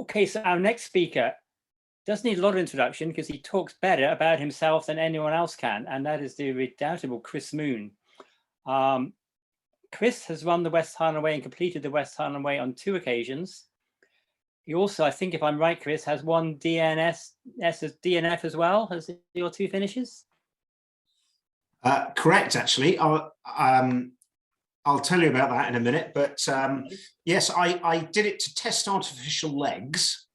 Okay, so our next speaker does need a lot of introduction because he talks better about himself than anyone else can, and that is the redoubtable Chris Moon. Chris has run the West Highland Way and completed the West Highland Way on 2 occasions. He also, I think if I'm right, Chris, has won DNF as well as your 2 finishes. Correct, actually. I'll tell you about that in a minute, but yes, I did it to test artificial legs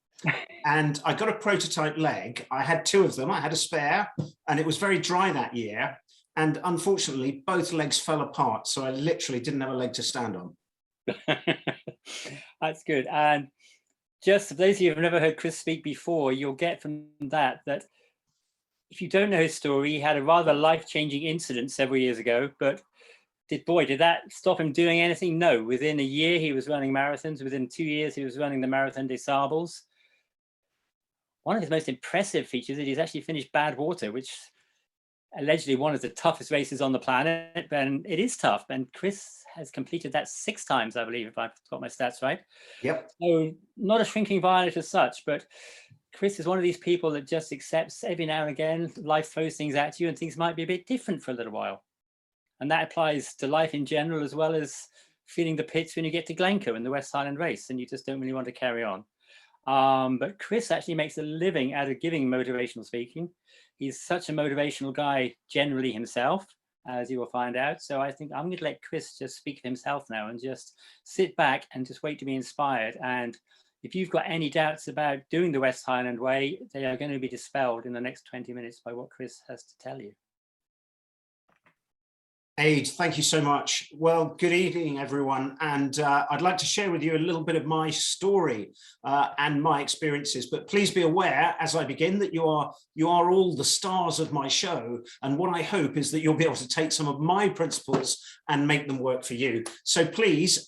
and I got a prototype leg. I had 2 of them. I had a spare and it was very dry that year. And unfortunately, both legs fell apart. So I literally didn't have a leg to stand on. That's good. And just for those of you who have never heard Chris speak before, you'll get from that if you don't know his story, he had a rather life-changing incident several years ago, but did that stop him doing anything? No. Within a year, he was running marathons. Within 2 years, he was running the Marathon des Sables. One of his most impressive features is he's actually finished Badwater, which allegedly one of the toughest races on the planet, and it is tough. And Chris has completed that 6 times, I believe, if I've got my stats right. Yep. So not a shrinking violet as such, but Chris is one of these people that just accepts every now and again, life throws things at you and things might be a bit different for a little while. And that applies to life in general, as well as feeling the pits when you get to Glencoe in the West Highland race and you just don't really want to carry on. But Chris actually makes a living out of giving motivational speaking. He's such a motivational guy generally himself, as you will find out. So I think I'm going to let Chris just speak for himself now and just sit back and just wait to be inspired. And if you've got any doubts about doing the West Highland Way, they are going to be dispelled in the next 20 minutes by what Chris has to tell you. Aid, thank you so much. Well, good evening, everyone. And I'd like to share with you a little bit of my story and my experiences. But please be aware, as I begin, that you are all the stars of my show. And what I hope is that you'll be able to take some of my principles and make them work for you. So please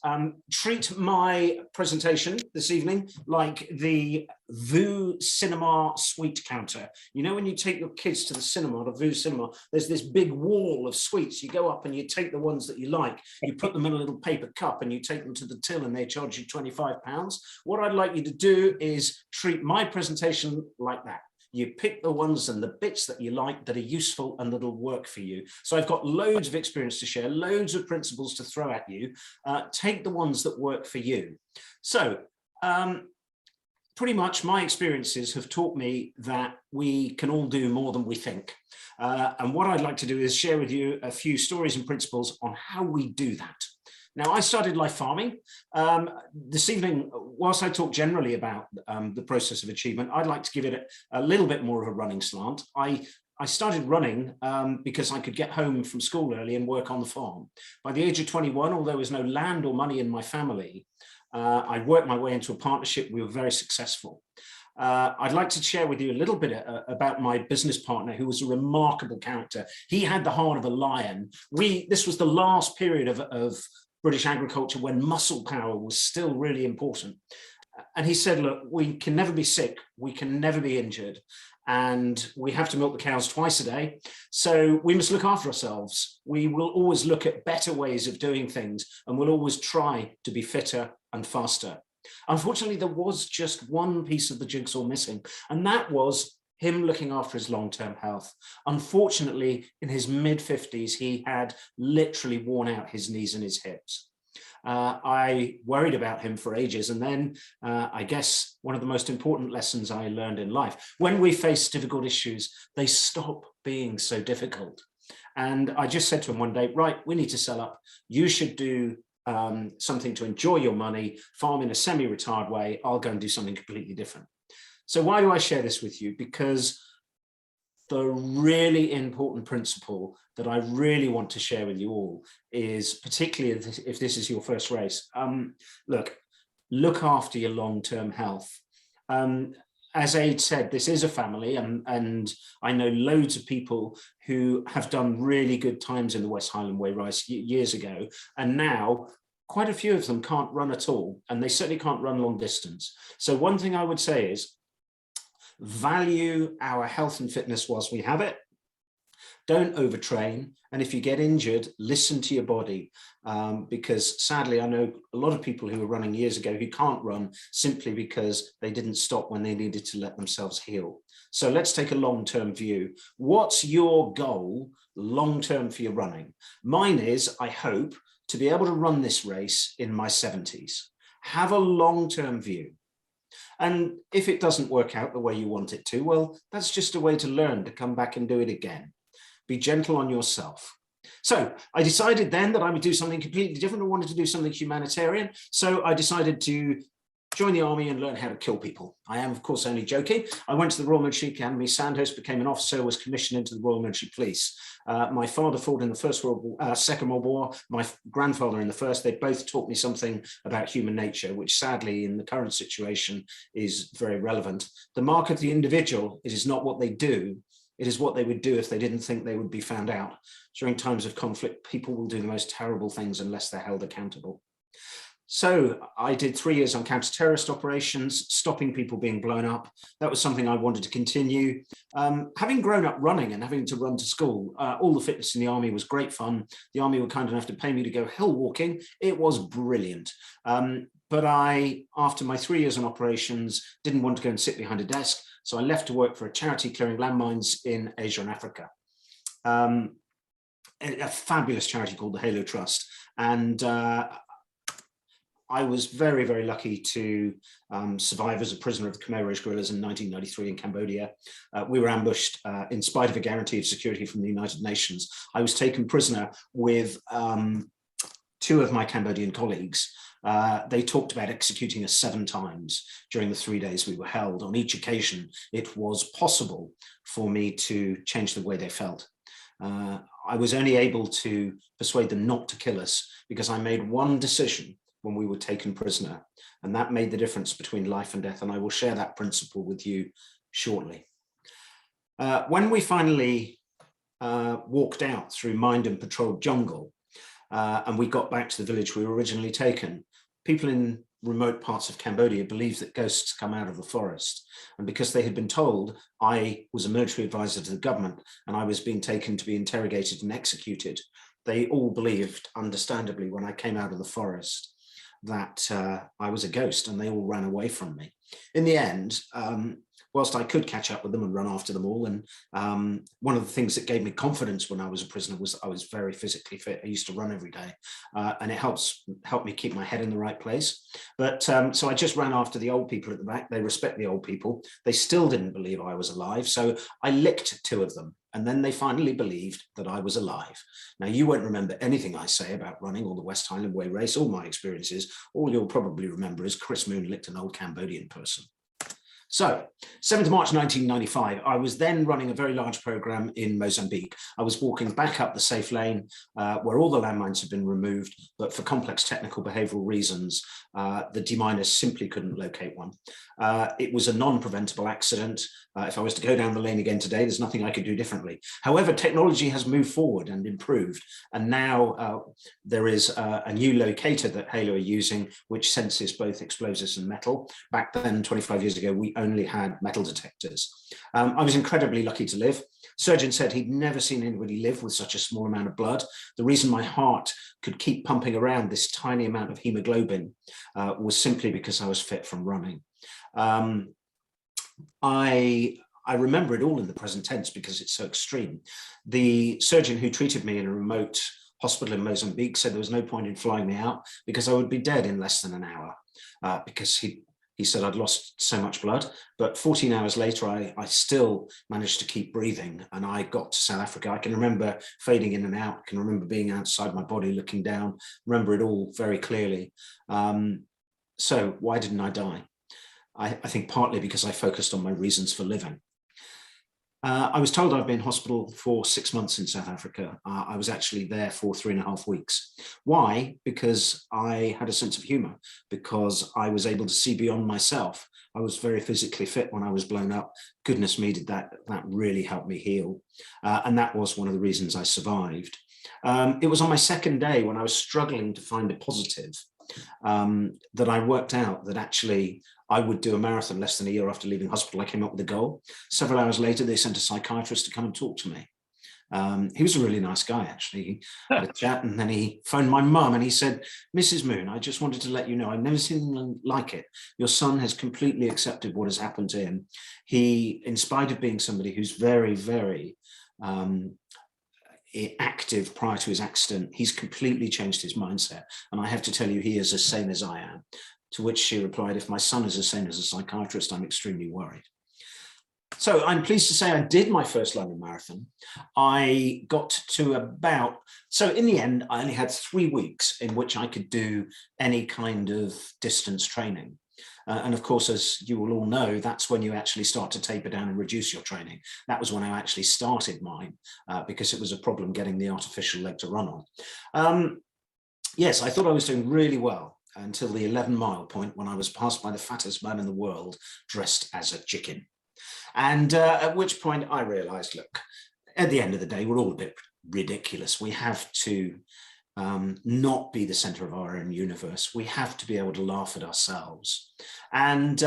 treat my presentation this evening like the VU Cinema sweet counter. You know, when you take your kids to the cinema, the VU Cinema, there's this big wall of sweets. You go up and you take the ones that you like, you put them in a little paper cup and you take them to the till and they charge you £25. What I'd like you to do is treat my presentation like that. You pick the ones and the bits that you like that are useful and that'll work for you. So I've got loads of experience to share, loads of principles to throw at you. Take the ones that work for you. So pretty much my experiences have taught me that we can all do more than we think. And what I'd like to do is share with you a few stories and principles on how we do that. Now, I started life farming. This evening, whilst I talk generally about the process of achievement, I'd like to give it a little bit more of a running slant. I started running because I could get home from school early and work on the farm. By the age of 21, although there was no land or money in my family, I worked my way into a partnership. We were very successful. I'd like to share with you a little bit about my business partner, who was a remarkable character. He had the heart of a lion. This was the last period of British agriculture when muscle power was still really important. And he said, look, we can never be sick. We can never be injured. And we have to milk the cows twice a day. So we must look after ourselves. We will always look at better ways of doing things, and we'll always try to be fitter and faster. Unfortunately, there was just one piece of the jigsaw missing, and that was him looking after his long-term health. Unfortunately, in his mid-50s, he had literally worn out his knees and his hips. I worried about him for ages. And then I guess one of the most important lessons I learned in life, when we face difficult issues, they stop being so difficult. And I just said to him one day, right, we need to sell up. You should do something to enjoy your money, farm in a semi-retired way. I'll go and do something completely different. So why do I share this with you? Because the really important principle that I really want to share with you all is, particularly if this is your first race, look after your long-term health. As Aid said, this is a family, and I know loads of people who have done really good times in the West Highland Way race years ago, and now quite a few of them can't run at all, and they certainly can't run long distance. So one thing I would say is value our health and fitness whilst we have it. Don't overtrain. And if you get injured, listen to your body, because sadly, I know a lot of people who were running years ago who can't run simply because they didn't stop when they needed to let themselves heal. So let's take a long-term view. What's your goal long-term for your running? Mine is, I hope, to be able to run this race in my 70s. Have a long-term view. And if it doesn't work out the way you want it to, well, that's just a way to learn to come back and do it again. Be gentle on yourself. So I decided then that I would do something completely different. I wanted to do something humanitarian. So I decided to join the army and learn how to kill people. I am, of course, only joking. I went to the Royal Military Academy, Sandhurst, became an officer, was commissioned into the Royal Military Police. My father fought in the Second World War, my grandfather in the First. They both taught me something about human nature, which sadly in the current situation is very relevant. The mark of the individual is not what they do, it is what they would do if they didn't think they would be found out. During times of conflict, people will do the most terrible things unless they're held accountable. So I did 3 years on counter-terrorist operations, stopping people being blown up. That was something I wanted to continue. Having grown up running and having to run to school, all the fitness in the army was great fun. The army were kind enough to pay me to go hill walking. It was brilliant. But I, after my 3 years on operations, didn't want to go and sit behind a desk. So I left to work for a charity clearing landmines in Asia and Africa. A fabulous charity called the Halo Trust. And I was very, very lucky to survive as a prisoner of the Khmer Rouge guerrillas in 1993 in Cambodia. We were ambushed in spite of a guarantee of security from the United Nations. I was taken prisoner with 2 of my Cambodian colleagues. They talked about executing us 7 times during the 3 days we were held. On each occasion, it was possible for me to change the way they felt. I was only able to persuade them not to kill us because I made one decision when we were taken prisoner, and that made the difference between life and death, and I will share that principle with you shortly. When we finally walked out through mined and patrolled jungle, and we got back to the village we were originally taken, people in remote parts of Cambodia believed that ghosts come out of the forest. And because they had been told I was a military advisor to the government and I was being taken to be interrogated and executed, they all believed, understandably, when I came out of the forest, that I was a ghost, and they all ran away from me. In the end, whilst I could catch up with them and run after them all, and one of the things that gave me confidence when I was a prisoner was I was very physically fit. I used to run every day, and it helped me keep my head in the right place. But so I just ran after the old people at the back. They respect the old people. They still didn't believe I was alive, so I licked 2 of them. And then they finally believed that I was alive. Now, you won't remember anything I say about running or the West Highland Way race, all my experiences. All you'll probably remember is Chris Moon licked an old Cambodian person. So 7th March 1995, I was then running a very large program in Mozambique. I was walking back up the safe lane where all the landmines had been removed, but for complex technical behavioral reasons, the deminers simply couldn't locate one. It was a non-preventable accident. If I was to go down the lane again today, there's nothing I could do differently. However, technology has moved forward and improved. And now there is a new locator that Halo are using, which senses both explosives and metal. Back then, 25 years ago, we only had metal detectors. I was incredibly lucky to live. Surgeon said he'd never seen anybody live with such a small amount of blood. The reason my heart could keep pumping around this tiny amount of hemoglobin was simply because I was fit from running. I remember it all in the present tense because it's so extreme. The surgeon who treated me in a remote hospital in Mozambique said there was no point in flying me out because I would be dead in less than an hour because he said I'd lost so much blood. But 14 hours later, I still managed to keep breathing, and I got to South Africa. I can remember fading in and out. I can remember being outside my body, looking down, remember it all very clearly. So why didn't I die? I think partly because I focused on my reasons for living. I was told I'd been in hospital for 6 months in South Africa. I was actually there for 3.5 weeks. Why? Because I had a sense of humor, because I was able to see beyond myself. I was very physically fit when I was blown up. Goodness me, did that really helped me heal. And that was one of the reasons I survived. It was on my 2nd day when I was struggling to find a positive that I worked out that actually I would do a marathon less than a year after leaving hospital. I came up with a goal. Several hours later, they sent a psychiatrist to come and talk to me. He was a really nice guy, actually. He had a chat, and then he phoned my mum and he said, "Mrs. Moon, I just wanted to let you know, I've never seen anything like it. Your son has completely accepted what has happened to him. He, in spite of being somebody who's very, very active prior to his accident, he's completely changed his mindset. And I have to tell you, he is as sane as I am." To which she replied, "If my son is as sane as a psychiatrist, I'm extremely worried." So I'm pleased to say I did my first London Marathon. I got to about, so in the end, I only had 3 weeks in which I could do any kind of distance training. And of course, as you will all know, that's when you actually start to taper down and reduce your training. That was when I actually started mine because it was a problem getting the artificial leg to run on. Yes, I thought I was doing really well until the 11-mile point when I was passed by the fattest man in the world dressed as a chicken. And at which point I realized, look, at the end of the day, we're all a bit ridiculous. We have to not be the center of our own universe. We have to be able to laugh at ourselves. And,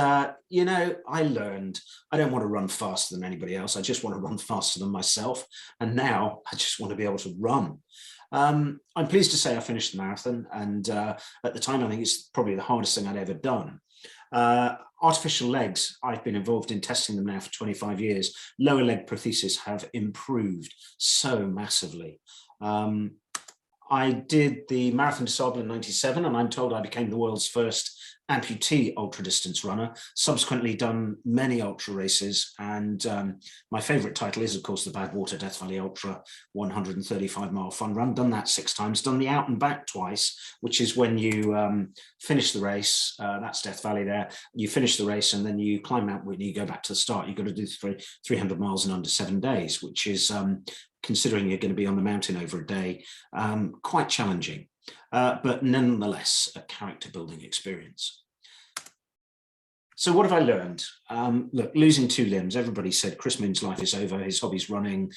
you know, I learned I don't want to run faster than anybody else. I just want to run faster than myself. And now I just want to be able to run. I'm pleased to say I finished the marathon. And at the time, I think it's probably the hardest thing I'd ever done. Artificial legs, I've been involved in testing them now for 25 years. Lower leg prostheses have improved so massively. I did the Marathon des Sables in '97, and I'm told I became the world's first amputee ultra distance runner, subsequently done many ultra races. And my favorite title is, of course, the Badwater Death Valley Ultra 135-mile fun run. Done that 6 times, done the out and back twice, which is when you finish the race, that's Death Valley there, you finish the race and then you climb Mount Whitney, you go back to the start. You've got to do 300 miles in under 7 days, which is, considering you're going to be on the mountain over a day, quite challenging. But nonetheless, a character building experience. So what have I learned? Look, losing 2 limbs, everybody said Chris Moon's life is over. His hobbies running,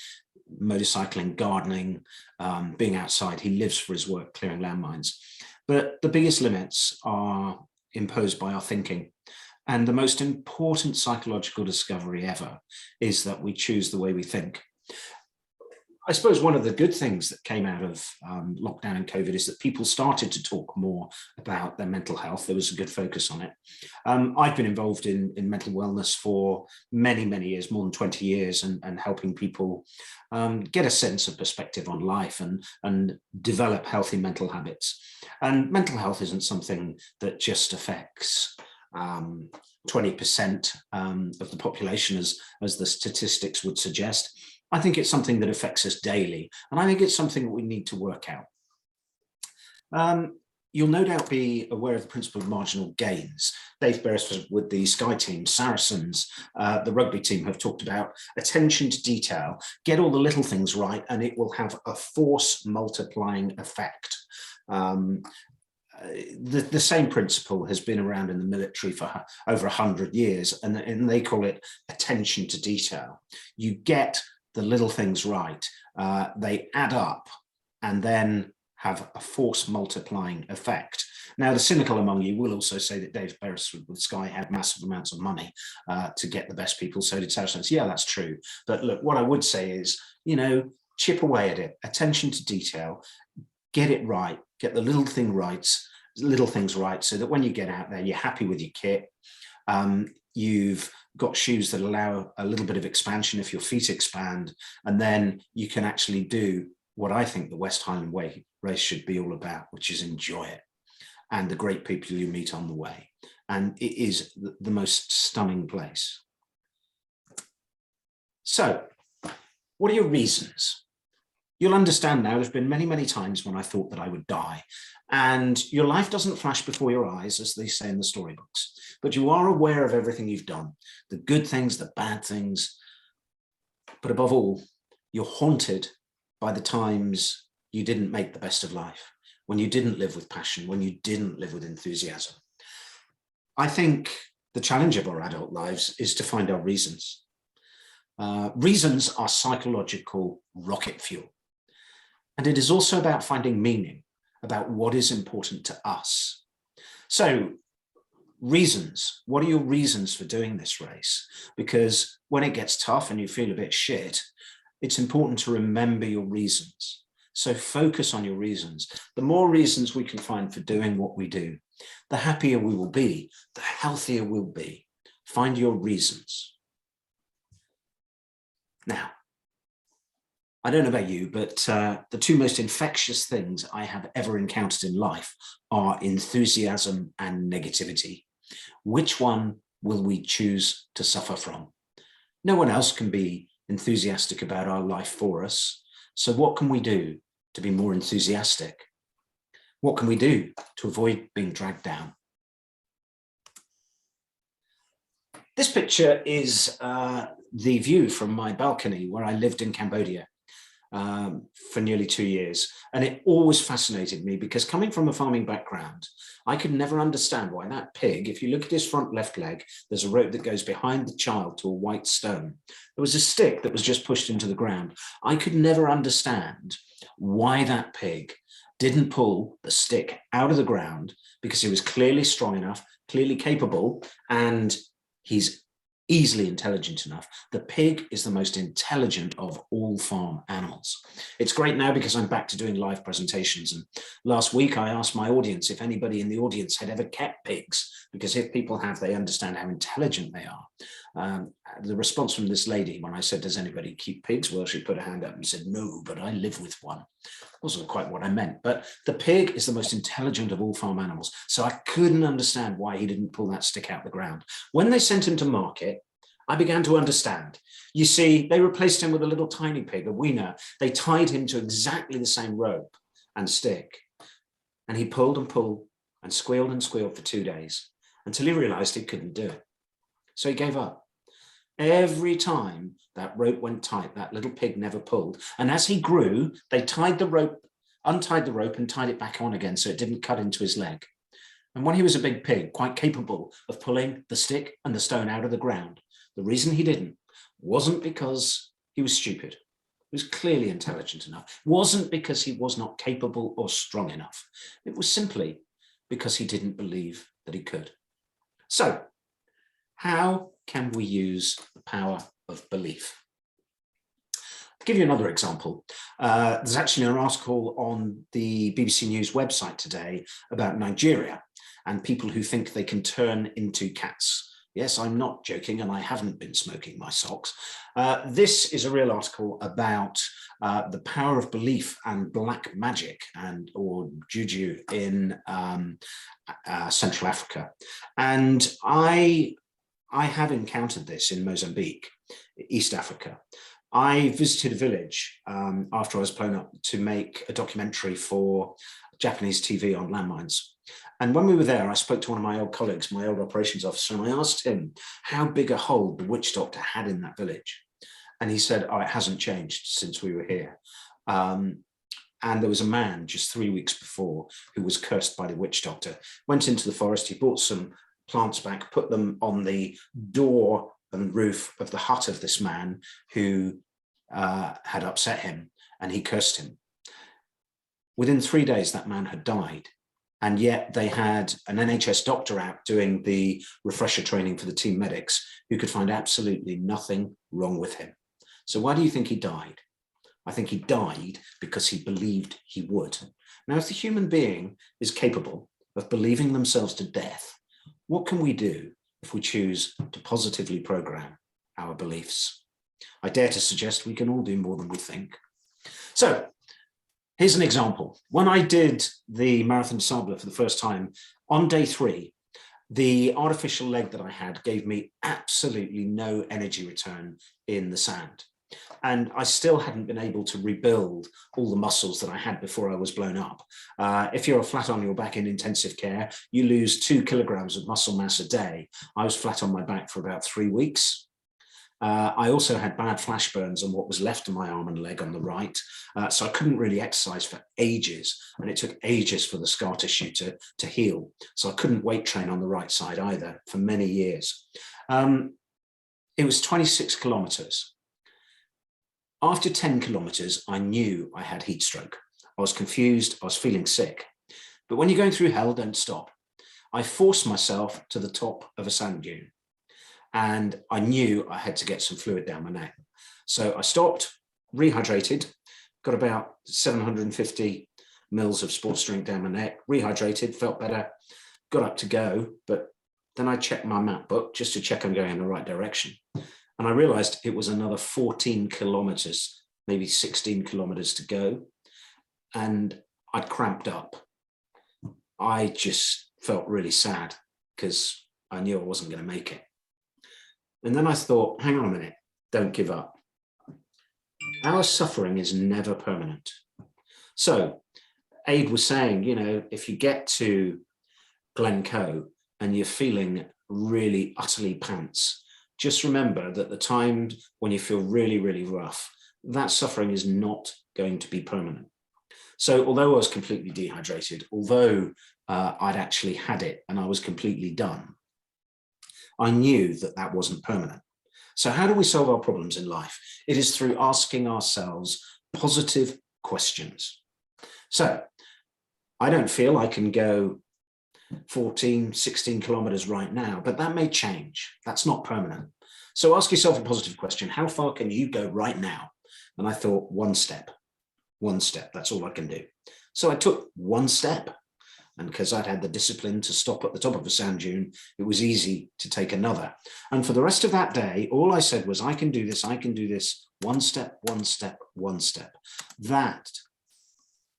motorcycling, gardening, being outside. He lives for his work, clearing landmines. But the biggest limits are imposed by our thinking. And the most important psychological discovery ever is that we choose the way we think. I suppose one of the good things that came out of lockdown and COVID is that people started to talk more about their mental health. There was a good focus on it. I've been involved in mental wellness for many, many years, more than 20 years, and helping people get a sense of perspective on life and develop healthy mental habits. And mental health isn't something that just affects 20% of the population, as the statistics would suggest. I think it's something that affects us daily, and I think it's something that we need to work out. You'll no doubt be aware of the principle of marginal gains. Dave Beresford with the Sky team, Saracens, the rugby team have talked about attention to detail. Get all the little things right, and it will have a force multiplying effect. The same principle has been around in the military for over 100 years, and they call it attention to detail. You get the little things right, they add up and then have a force multiplying effect. Now, the cynical among you will also say that Dave Beresford with Sky had massive amounts of money to get the best people, so did Saracens. Yeah, that's true. But look, what I would say is, you know, chip away at it, attention to detail, get it right, get the little things right, so that when you get out there, you're happy with your kit. You've got shoes that allow a little bit of expansion if your feet expand, and then you can actually do what I think the West Highland Way race should be all about, which is enjoy it and the great people you meet on the way. And it is the most stunning place. So, what are your reasons? You'll understand now, there's been many, many times when I thought that I would die. And your life doesn't flash before your eyes, as they say in the storybooks, but you are aware of everything you've done, the good things, the bad things. But above all, you're haunted by the times you didn't make the best of life, when you didn't live with passion, when you didn't live with enthusiasm. I think the challenge of our adult lives is to find our reasons. Reasons are psychological rocket fuel. And it is also about finding meaning, about what is important to us. So, reasons. What are your reasons for doing this race? Because when it gets tough and you feel a bit shit, it's important to remember your reasons. So focus on your reasons. The more reasons we can find for doing what we do, the happier we will be, the healthier we'll be. Find your reasons. Now, I don't know about you, but the two most infectious things I have ever encountered in life are enthusiasm and negativity. Which one will we choose to suffer from? No one else can be enthusiastic about our life for us. So what can we do to be more enthusiastic? What can we do to avoid being dragged down? This picture is the view from my balcony where I lived in Cambodia for nearly 2 years. And it always fascinated me because coming from a farming background, I could never understand why that pig, if you look at his front left leg, there's a rope that goes behind the child to a white stone. There was a stick that was just pushed into the ground. I could never understand why that pig didn't pull the stick out of the ground, because he was clearly strong enough, clearly capable, and he's easily intelligent enough. The pig is the most intelligent of all farm animals. It's great now because I'm back to doing live presentations. And last week I asked my audience if anybody in the audience had ever kept pigs, because if people have, they understand how intelligent they are. The response from this lady when I said, does anybody keep pigs? Well, she put her hand up and said, no, but I live with one. Wasn't quite what I meant, but the pig is the most intelligent of all farm animals. So I couldn't understand why he didn't pull that stick out the ground. When they sent him to market, I began to understand. You see, they replaced him with a little tiny pig, a weaner. They tied him to exactly the same rope and stick. And he pulled and squealed for 2 days until he realized he couldn't do it. So he gave up. Every time that rope went tight, that little pig never pulled. And as he grew, they untied the rope and tied it back on again so it didn't cut into his leg. And when he was a big pig, quite capable of pulling the stick and the stone out of the ground, the reason he didn't wasn't because he was stupid. He was clearly intelligent enough. It wasn't because he was not capable or strong enough. It was simply because he didn't believe that he could. So, how can we use the power of belief? I'll give you another example. There's actually an article on the BBC News website today about Nigeria and people who think they can turn into cats. Yes, I'm not joking, and I haven't been smoking my socks. This is a real article about the power of belief and black magic or juju in Central Africa. And I have encountered this in Mozambique, East Africa. I visited a village after I was blown up to make a documentary for Japanese TV on landmines. And when we were there, I spoke to one of my old colleagues, my old operations officer, and I asked him how big a hold the witch doctor had in that village. And he said, oh, it hasn't changed since we were here. And there was a man just 3 weeks before who was cursed by the witch doctor, went into the forest, he brought some plants back, put them on the door and roof of the hut of this man who had upset him, and he cursed him. Within 3 days, that man had died. And yet they had an NHS doctor out doing the refresher training for the team medics who could find absolutely nothing wrong with him. So why do you think he died? I think he died because he believed he would. Now, if the human being is capable of believing themselves to death, what can we do if we choose to positively program our beliefs? I dare to suggest we can all do more than we think. So, here's an example. When I did the Marathon Sampler for the first time, on day 3, the artificial leg that I had gave me absolutely no energy return in the sand. And I still hadn't been able to rebuild all the muscles that I had before I was blown up. If you're flat on your back in intensive care, you lose 2 kilograms of muscle mass a day. I was flat on my back for about 3 weeks. I also had bad flash burns on what was left of my arm and leg on the right, so I couldn't really exercise for ages, and it took ages for the scar tissue to heal. So I couldn't weight train on the right side either for many years. It was 26 kilometers. After 10 kilometers, I knew I had heat stroke. I was confused, I was feeling sick. But when you're going through hell, don't stop. I forced myself to the top of a sand dune. And I knew I had to get some fluid down my neck. So I stopped, rehydrated, got about 750 mils of sports drink down my neck, rehydrated, felt better, got up to go, but then I checked my map book just to check I'm going in the right direction. And I realized it was another 14 kilometers, maybe 16 kilometers to go. And I'd cramped up. I just felt really sad because I knew I wasn't going to make it. And then I thought, hang on a minute, don't give up. Our suffering is never permanent. So Aid was saying, you know, if you get to Glencoe and you're feeling really utterly pants, just remember that the time when you feel really, really rough, that suffering is not going to be permanent. So although I was completely dehydrated, although I'd actually had it and I was completely done, I knew that that wasn't permanent. So how do we solve our problems in life? It is through asking ourselves positive questions. So I don't feel I can go 14, 16 kilometers right now, but that may change. That's not permanent. So ask yourself a positive question. How far can you go right now? And I thought, one step, that's all I can do. So I took one step. And because I'd had the discipline to stop at the top of a sand dune, it was easy to take another. And for the rest of that day, all I said was, I can do this, one step, one step, one step. That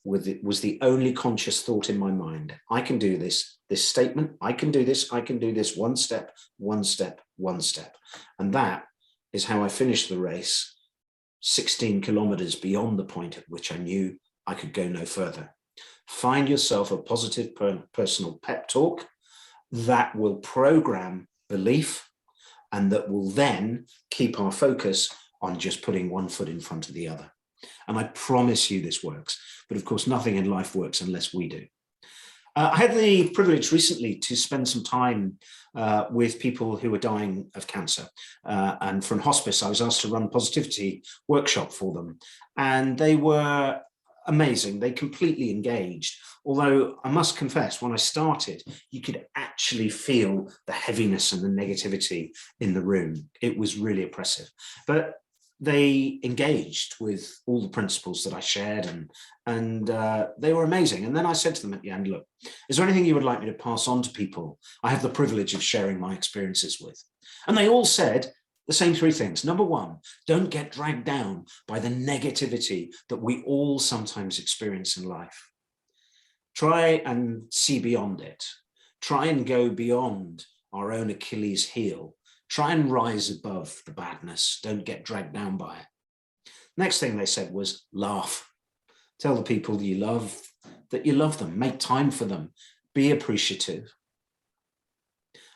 was the only conscious thought in my mind. I can do this statement, I can do this, one step, one step, one step. And that is how I finished the race, 16 kilometers beyond the point at which I knew I could go no further. Find yourself a positive personal pep talk that will program belief and that will then keep our focus on just putting one foot in front of the other. And I promise you this works. But of course, nothing in life works unless we do. I had the privilege recently to spend some time with people who were dying of cancer. And from hospice, I was asked to run a positivity workshop for them. And they were amazing. They completely engaged. Although I must confess, when I started, you could actually feel the heaviness and the negativity in the room. It was really oppressive. But they engaged with all the principles that I shared, and they were amazing. And then I said to them at the end, look, is there anything you would like me to pass on to people I have the privilege of sharing my experiences with? And they all said the same three things. Number one, don't get dragged down by the negativity that we all sometimes experience in life. Try and see beyond it. Try and go beyond our own Achilles heel. Try and rise above the badness. Don't get dragged down by it. Next thing they said was laugh. Tell the people you love that you love them. Make time for them. Be appreciative.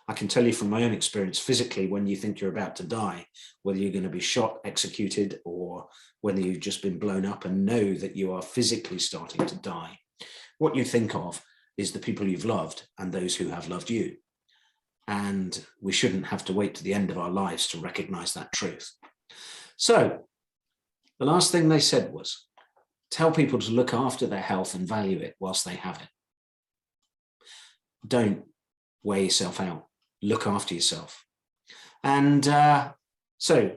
I can tell you from my own experience physically, when you think you're about to die, whether you're going to be shot, executed, or whether you've just been blown up and know that you are physically starting to die, what you think of is the people you've loved and those who have loved you. And we shouldn't have to wait to the end of our lives to recognize that truth. So the last thing they said was, tell people to look after their health and value it whilst they have it. Don't wear yourself out. Look after yourself. And so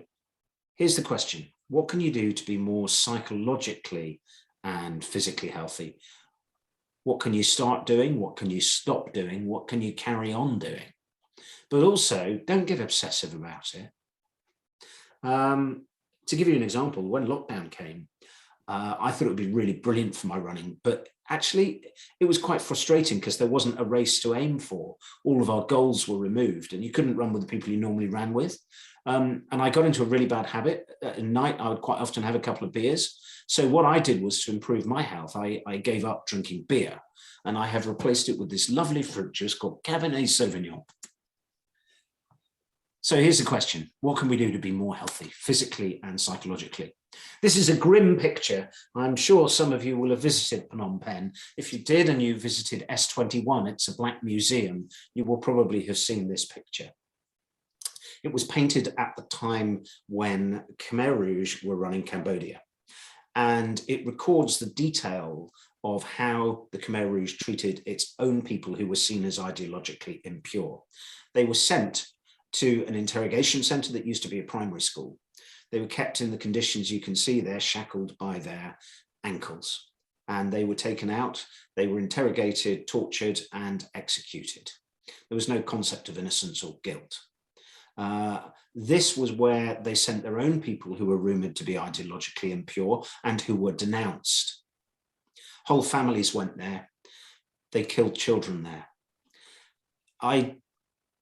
here's the question. What can you do to be more psychologically and physically healthy? What can you start doing? What can you stop doing? What can you carry on doing? But also, don't get obsessive about it. To give you an example, when lockdown came, I thought it would be really brilliant for my running, but actually it was quite frustrating because there wasn't a race to aim for. All of our goals were removed and you couldn't run with the people you normally ran with. And I got into a really bad habit. At night, I would quite often have a couple of beers. So what I did was to improve my health. I gave up drinking beer and I have replaced it with this lovely fruit juice called Cabernet Sauvignon. So here's the question. What can we do to be more healthy, physically and psychologically? This is a grim picture. I'm sure some of you will have visited Phnom Penh. If you did and you visited S21, it's a black museum, you will probably have seen this picture. It was painted at the time when Khmer Rouge were running Cambodia. And it records the detail of how the Khmer Rouge treated its own people who were seen as ideologically impure. They were sent to an interrogation center that used to be a primary school. They were kept in the conditions you can see there, shackled by their ankles. And they were taken out, they were interrogated, tortured, and executed. There was no concept of innocence or guilt. This was where they sent their own people who were rumored to be ideologically impure and who were denounced. Whole families went there. They killed children there. I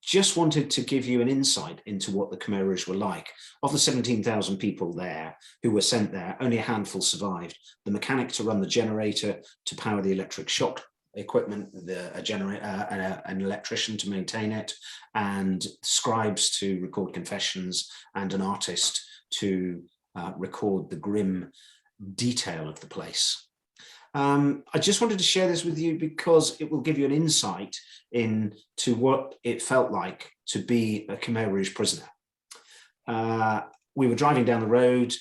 just wanted to give you an insight into what the Khmer Rouge were like. Of the 17,000 people there who were sent there, only a handful survived. The mechanic to run the generator to power the electric shock equipment, an electrician to maintain it, and scribes to record confessions, and an artist to record the grim detail of the place. I just wanted to share this with you because it will give you an insight into what it felt like to be a Khmer Rouge prisoner. We were driving down the road.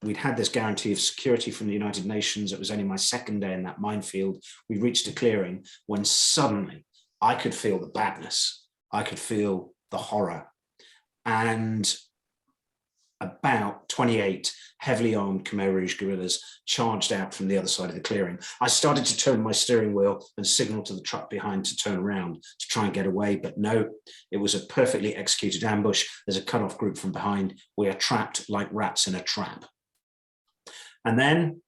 We'd had this guarantee of security from the United Nations. It was only my second day in that minefield. We reached a clearing when suddenly I could feel the badness. I could feel the horror. And about 28 heavily armed Khmer Rouge guerrillas charged out from the other side of the clearing. I started to turn my steering wheel and signal to the truck behind to turn around to try and get away, but no, it was a perfectly executed ambush. There's a cut-off group from behind. We are trapped like rats in a trap. And then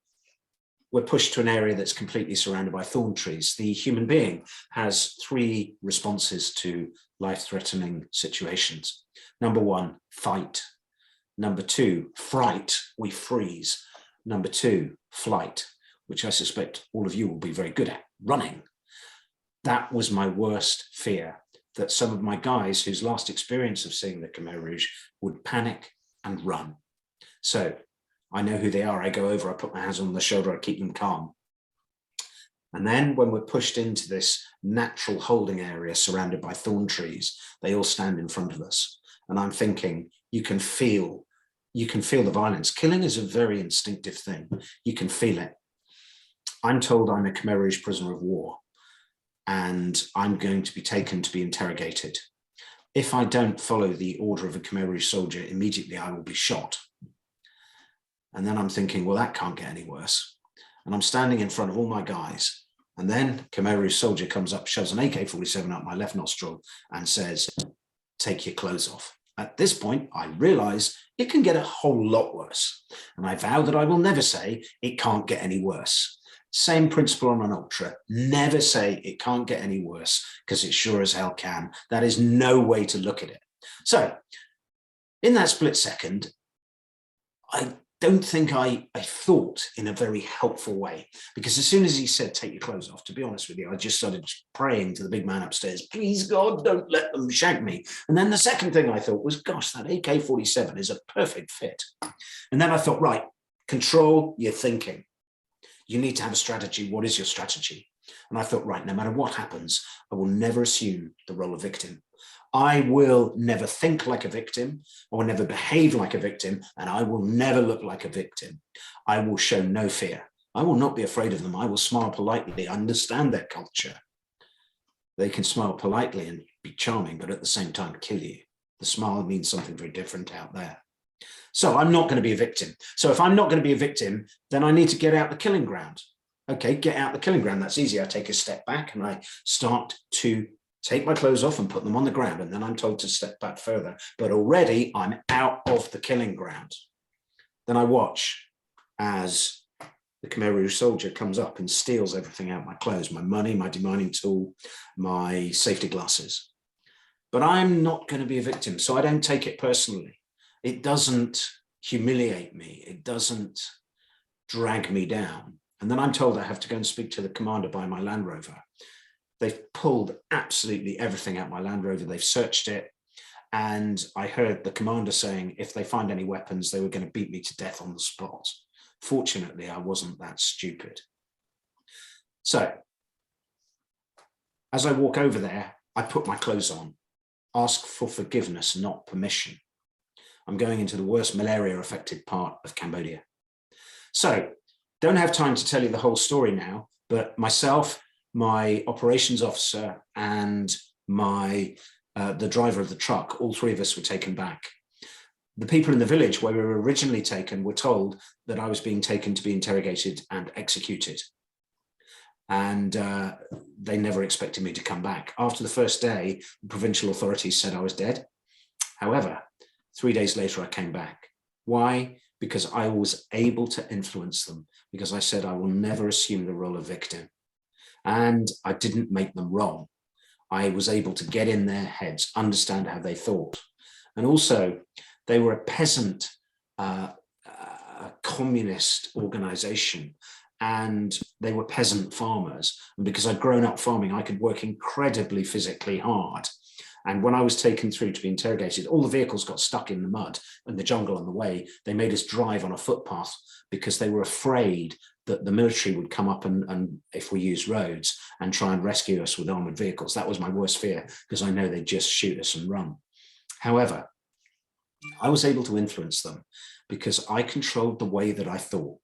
we're pushed to an area that's completely surrounded by thorn trees. The human being has three responses to life-threatening situations. Number one, fight. Number two, fright, we freeze. Number two, flight, which I suspect all of you will be very good at, running. That was my worst fear, that some of my guys whose last experience of seeing the Khmer Rouge would panic and run. So I know who they are. I go over, I put my hands on the shoulder, I keep them calm. And then when we're pushed into this natural holding area surrounded by thorn trees, they all stand in front of us. And I'm thinking, you can feel the violence. Killing is a very instinctive thing. You can feel it. I'm told I'm a Khmer Rouge prisoner of war and I'm going to be taken to be interrogated. If I don't follow the order of a Khmer Rouge soldier, immediately I will be shot. And then I'm thinking, well, that can't get any worse. And I'm standing in front of all my guys. And then Khmer Rouge soldier comes up, shoves an AK-47 up my left nostril and says, take your clothes off. At this point, I realize it can get a whole lot worse. And I vow that I will never say it can't get any worse. Same principle on an ultra. Never say it can't get any worse, because it sure as hell can. That is no way to look at it. So in that split second, I don't think I thought in a very helpful way, because as soon as he said, take your clothes off, to be honest with you, I just started praying to the big man upstairs, please God, don't let them shag me. And then the second thing I thought was, gosh, that AK-47 is a perfect fit. And then I thought, right, control your thinking. You need to have a strategy. What is your strategy? And I thought, right, no matter what happens, I will never assume the role of victim. I will never think like a victim, I will never behave like a victim, and I will never look like a victim. I will show no fear. I will not be afraid of them. I will smile politely, understand their culture. They can smile politely and be charming, but at the same time kill you. The smile means something very different out there. So I'm not going to be a victim. So if I'm not going to be a victim, then I need to get out the killing ground. Okay, get out the killing ground. That's easy. I take a step back and I start to take my clothes off and put them on the ground, and then I'm told to step back further. But already I'm out of the killing ground. Then I watch as the Khmer Rouge soldier comes up and steals everything out, my clothes, my money, my demining tool, my safety glasses. But I'm not going to be a victim, so I don't take it personally. It doesn't humiliate me. It doesn't drag me down. And then I'm told I have to go and speak to the commander by my Land Rover. They've pulled absolutely everything out my Land Rover. They've searched it. And I heard the commander saying, if they find any weapons, they were going to beat me to death on the spot. Fortunately, I wasn't that stupid. So as I walk over there, I put my clothes on, ask for forgiveness, not permission. I'm going into the worst malaria-affected part of Cambodia. So don't have time to tell you the whole story now, but myself, my operations officer, and the driver of the truck, all three of us were taken back. The people in the village where we were originally taken were told that I was being taken to be interrogated and executed. And they never expected me to come back. After the first day, the provincial authorities said I was dead. However, 3 days later, I came back. Why? Because I was able to influence them, because I said I will never assume the role of victim. And I didn't make them wrong. I was able to get in their heads, understand how they thought. And also, they were a peasant, communist organization, and they were peasant farmers. And because I'd grown up farming, I could work incredibly physically hard. And when I was taken through to be interrogated, all the vehicles got stuck in the mud and the jungle on the way. They made us drive on a footpath because they were afraid that the military would come up and if we used roads and try and rescue us with armored vehicles. That was my worst fear, because I know they'd just shoot us and run. However, I was able to influence them because I controlled the way that I thought,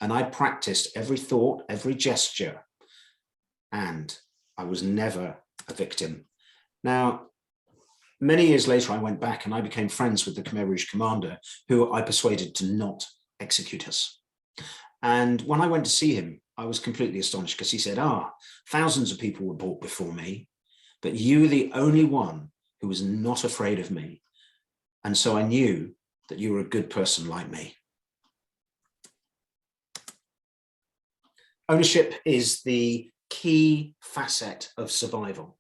and I practiced every thought, every gesture, and I was never a victim. Now, many years later, I went back and I became friends with the Khmer Rouge commander, who I persuaded to not execute us. And when I went to see him, I was completely astonished, because he said, thousands of people were brought before me, but you were the only one who was not afraid of me. And so I knew that you were a good person like me. Ownership is the key facet of survival.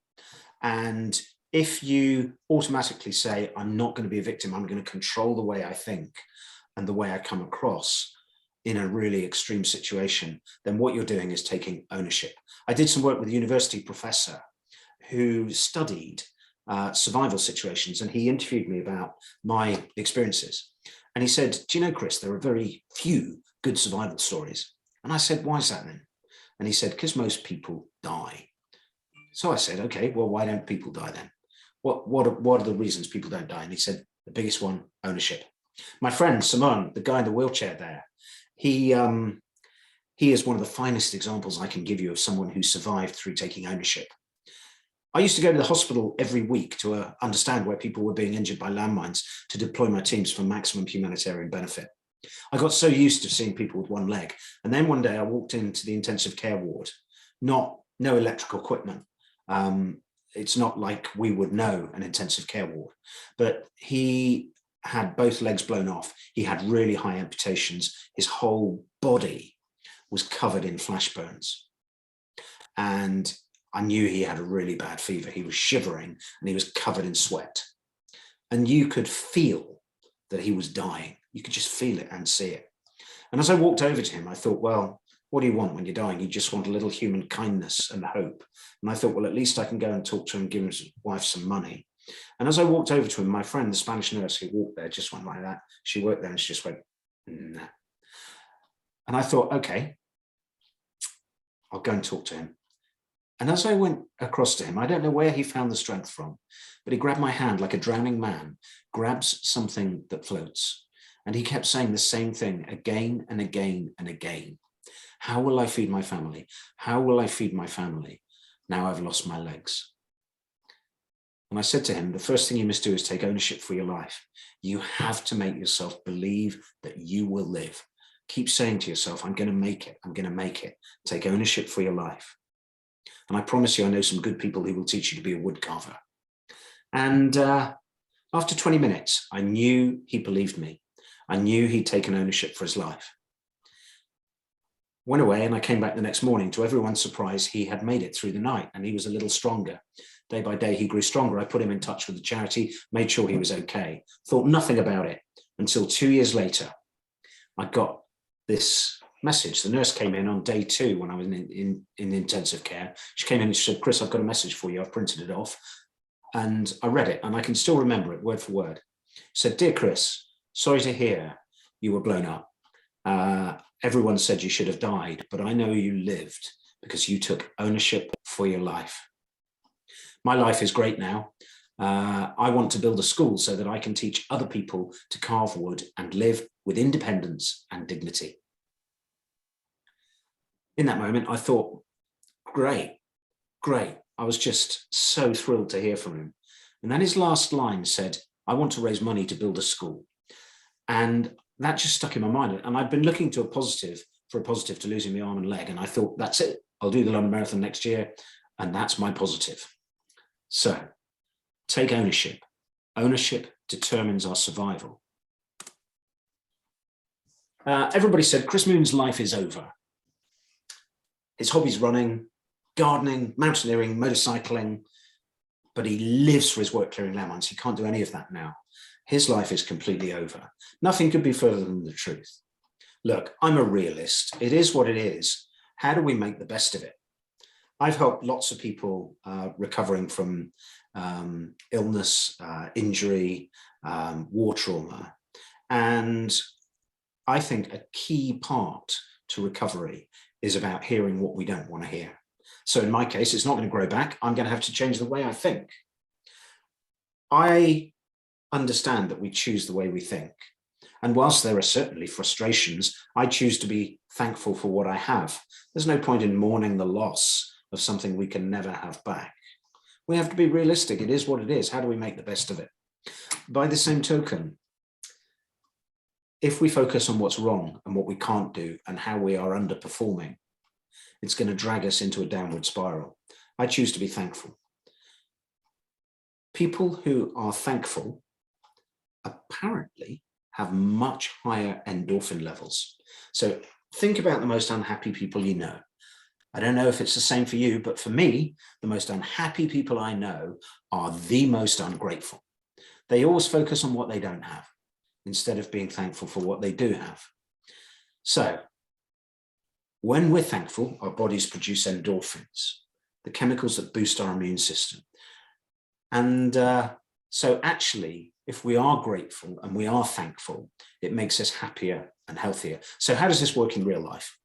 And if you automatically say, I'm not going to be a victim, I'm going to control the way I think and the way I come across in a really extreme situation, then what you're doing is taking ownership. I did some work with a university professor who studied survival situations, and he interviewed me about my experiences. And he said, do you know, Chris, there are very few good survival stories. And I said, why is that then? And he said, because most people die. So I said, okay, well, why don't people die then? What are the reasons people don't die? And he said, the biggest one, ownership. My friend, Simone, the guy in the wheelchair there, he is one of the finest examples I can give you of someone who survived through taking ownership. I used to go to the hospital every week to understand where people were being injured by landmines, to deploy my teams for maximum humanitarian benefit. I got so used to seeing people with one leg. And then one day I walked into the intensive care ward, no electrical equipment. It's not like we would know an intensive care ward, but he had both legs blown off. He had really high amputations. His whole body was covered in flash burns. And I knew he had a really bad fever. He was shivering and he was covered in sweat. And you could feel that he was dying. You could just feel it and see it. And as I walked over to him, I thought, well, what do you want when you're dying? You just want a little human kindness and hope. And I thought, well, at least I can go and talk to him, give his wife some money. And as I walked over to him, my friend, the Spanish nurse who walked there, just went like that. She worked there and she just went, nah. And I thought, okay, I'll go and talk to him. And as I went across to him, I don't know where he found the strength from, but he grabbed my hand like a drowning man grabs something that floats. And he kept saying the same thing again and again and again. How will I feed my family? How will I feed my family? Now I've lost my legs. And I said to him, the first thing you must do is take ownership for your life. You have to make yourself believe that you will live. Keep saying to yourself, I'm going to make it. I'm going to make it. Take ownership for your life. And I promise you, I know some good people who will teach you to be a wood carver. And after 20 minutes, I knew he believed me. I knew he'd taken ownership for his life. Went away and I came back the next morning. To everyone's surprise, he had made it through the night and he was a little stronger. Day by day, he grew stronger. I put him in touch with the charity, made sure he was okay. Thought nothing about it until 2 years later, I got this message. The nurse came in on day 2 when I was in intensive care. She came in and she said, Chris, I've got a message for you. I've printed it off. And I read it and I can still remember it word for word. It said, Dear Chris, sorry to hear you were blown up. Everyone said you should have died, but I know you lived because you took ownership for your life. My life is great now. I want to build a school so that I can teach other people to carve wood and live with independence and dignity. In that moment, I thought, great. I was just so thrilled to hear from him. And then his last line said, I want to raise money to build a school. And that just stuck in my mind. And I've been looking to a positive to losing my arm and leg. And I thought, that's it. I'll do the London Marathon next year. And that's my positive. So take ownership. Ownership determines our survival. Everybody said Chris Moon's life is over. His hobbies running, gardening, mountaineering, motorcycling, but he lives for his work clearing landmines. He can't do any of that now. His life is completely over. Nothing could be further than the truth. Look, I'm a realist. It is what it is. How do we make the best of it? I've helped lots of people recovering from illness, injury, war trauma. And I think a key part to recovery is about hearing what we don't want to hear. So in my case, it's not going to grow back. I'm going to have to change the way I think. I understand that we choose the way we think. And whilst there are certainly frustrations, I choose to be thankful for what I have. There's no point in mourning the loss of something we can never have back. We have to be realistic. It is what it is. How do we make the best of it? By the same token, if we focus on what's wrong and what we can't do and how we are underperforming, it's going to drag us into a downward spiral. I choose to be thankful. People who are thankful apparently have much higher endorphin levels. So think about the most unhappy people you know. I don't know if it's the same for you, but for me, the most unhappy people I know are the most ungrateful. They always focus on what they don't have instead of being thankful for what they do have. So when we're thankful, our bodies produce endorphins, the chemicals that boost our immune system. And so actually, if we are grateful and we are thankful, it makes us happier and healthier. So how does this work in real life?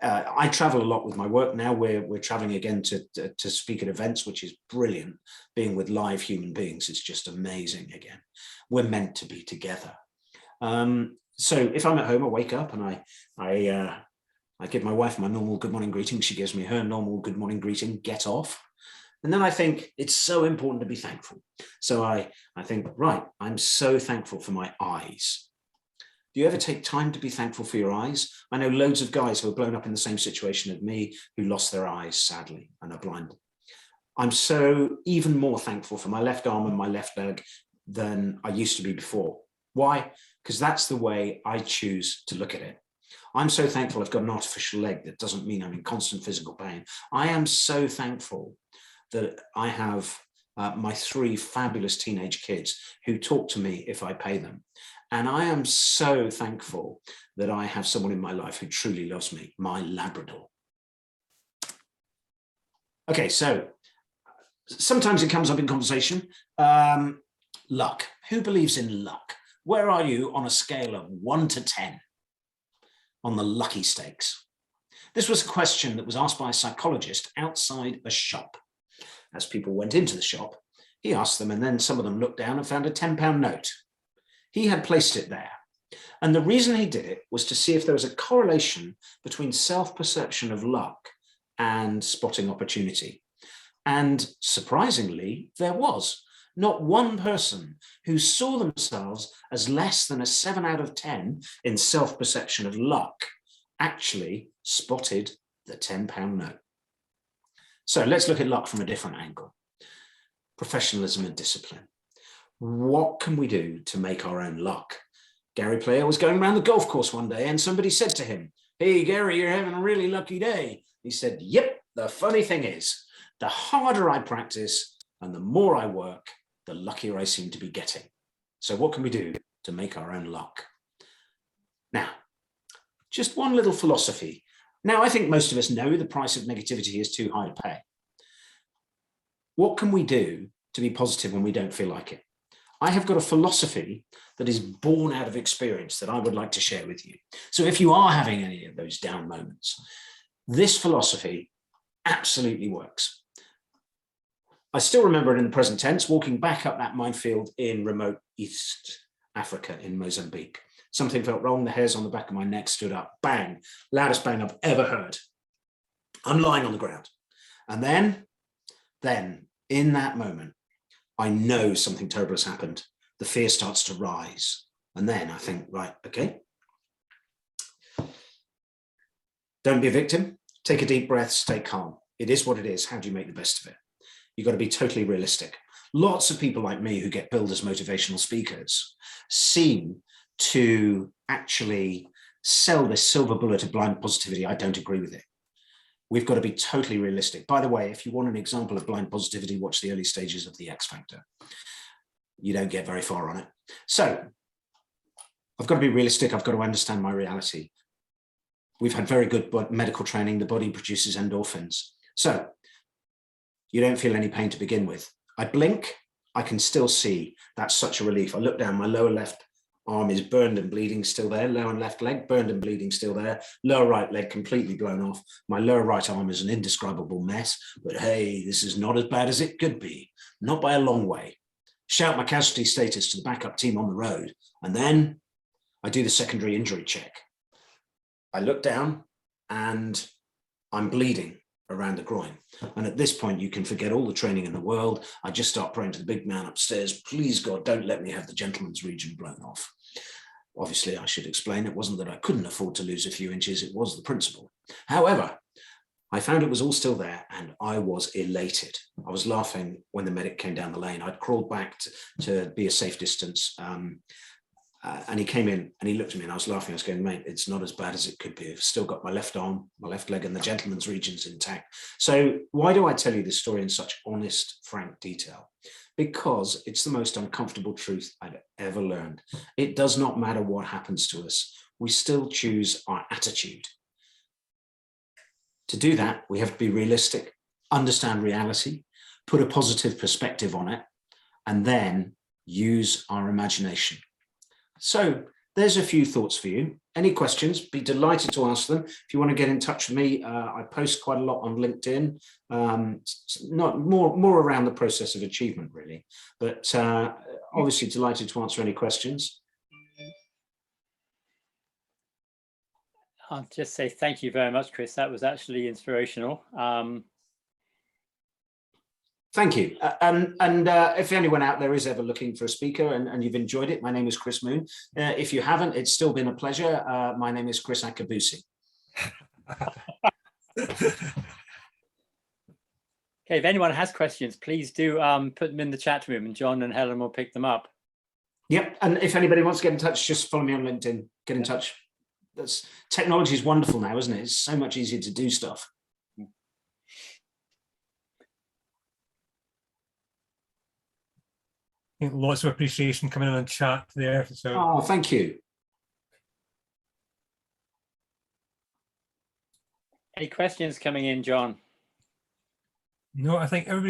I travel a lot with my work now. We're traveling again to speak at events, which is brilliant. Being with live human beings, it's just amazing again. We're meant to be together. So if I'm at home, I wake up and I give my wife my normal good morning greeting. She gives me her normal good morning greeting, get off. And then I think it's so important to be thankful. So I think, right, I'm so thankful for my eyes. Do you ever take time to be thankful for your eyes? I know loads of guys who are blown up in the same situation as me, who lost their eyes, sadly, and are blind. I'm so even more thankful for my left arm and my left leg than I used to be before. Why? Because that's the way I choose to look at it. I'm so thankful I've got an artificial leg. That doesn't mean I'm in constant physical pain. I am so thankful that I have my 3 fabulous teenage kids who talk to me if I pay them. And I am so thankful that I have someone in my life who truly loves me, my Labrador. Okay, so sometimes it comes up in conversation. Luck. Who believes in luck? Where are you on a scale of 1 to 10 on the lucky stakes? This was a question that was asked by a psychologist outside a shop. As people went into the shop, he asked them, and then some of them looked down and found a £10 note. He had placed it there. And the reason he did it was to see if there was a correlation between self-perception of luck and spotting opportunity. And surprisingly, there was. Not one person who saw themselves as less than a 7 out of 10 in self-perception of luck actually spotted the £10 note. So let's look at luck from a different angle. Professionalism and discipline. What can we do to make our own luck? Gary Player was going around the golf course one day and somebody said to him, "Hey, Gary, you're having a really lucky day." He said, "Yep, the funny thing is, the harder I practice and the more I work, the luckier I seem to be getting." So what can we do to make our own luck? Now, just one little philosophy. Now, I think most of us know the price of negativity is too high to pay. What can we do to be positive when we don't feel like it? I have got a philosophy that is born out of experience that I would like to share with you. So if you are having any of those down moments, this philosophy absolutely works. I still remember it in the present tense, walking back up that minefield in remote East Africa in Mozambique. Something felt wrong. The hairs on the back of my neck stood up. Bang, loudest bang I've ever heard. I'm lying on the ground. And then in that moment, I know something terrible has happened. The fear starts to rise. And then I think, right, okay. Don't be a victim. Take a deep breath, stay calm. It is what it is. How do you make the best of it? You've got to be totally realistic. Lots of people like me who get billed as motivational speakers seem to actually sell this silver bullet of blind positivity. I don't agree with it. We've got to be totally realistic. By the way, if you want an example of blind positivity, watch the early stages of the X Factor. You don't get very far on it. So I've got to be realistic. I've got to understand my reality. We've had very good medical training. The body produces endorphins. So you don't feel any pain to begin with. I blink, I can still see. That's such a relief. I look down, my lower left arm is burned and bleeding still there. Lower left leg, burned and bleeding still there. Lower right leg completely blown off. My lower right arm is an indescribable mess, but hey, this is not as bad as it could be. Not by a long way. Shout my casualty status to the backup team on the road. And then I do the secondary injury check. I look down and I'm bleeding around the groin. And at this point, you can forget all the training in the world. I just start praying to the big man upstairs, please God, don't let me have the gentleman's region blown off. Obviously, I should explain, it wasn't that I couldn't afford to lose a few inches, it was the principle. However, I found it was all still there and I was elated. I was laughing when the medic came down the lane. I'd crawled back to be a safe distance. And he came in and he looked at me and I was laughing. I was going, mate, it's not as bad as it could be. I've still got my left arm, my left leg and the gentleman's regions intact. So why do I tell you this story in such honest, frank detail? Because it's the most uncomfortable truth I've ever learned. It does not matter what happens to us. We still choose our attitude. To do that, we have to be realistic, understand reality, put a positive perspective on it, and then use our imagination. So there's a few thoughts for you. Any questions? Be delighted to ask them. If you want to get in touch with me, I post quite a lot on LinkedIn, not more around the process of achievement, really. But obviously delighted to answer any questions. I'll just say thank you very much, Chris. That was actually inspirational. Thank you. And if anyone out there is ever looking for a speaker and you've enjoyed it, my name is Chris Moon. If you haven't, it's still been a pleasure. My name is Chris Akabusi. Okay, if anyone has questions, please do put them in the chat room and John and Helen will pick them up. Yep. And if anybody wants to get in touch, just follow me on LinkedIn. Get in touch. Technology is wonderful now, isn't it? It's so much easier to do stuff. I think lots of appreciation coming in on chat there. So. Oh, thank you. Any questions coming in, John? No, I think everybody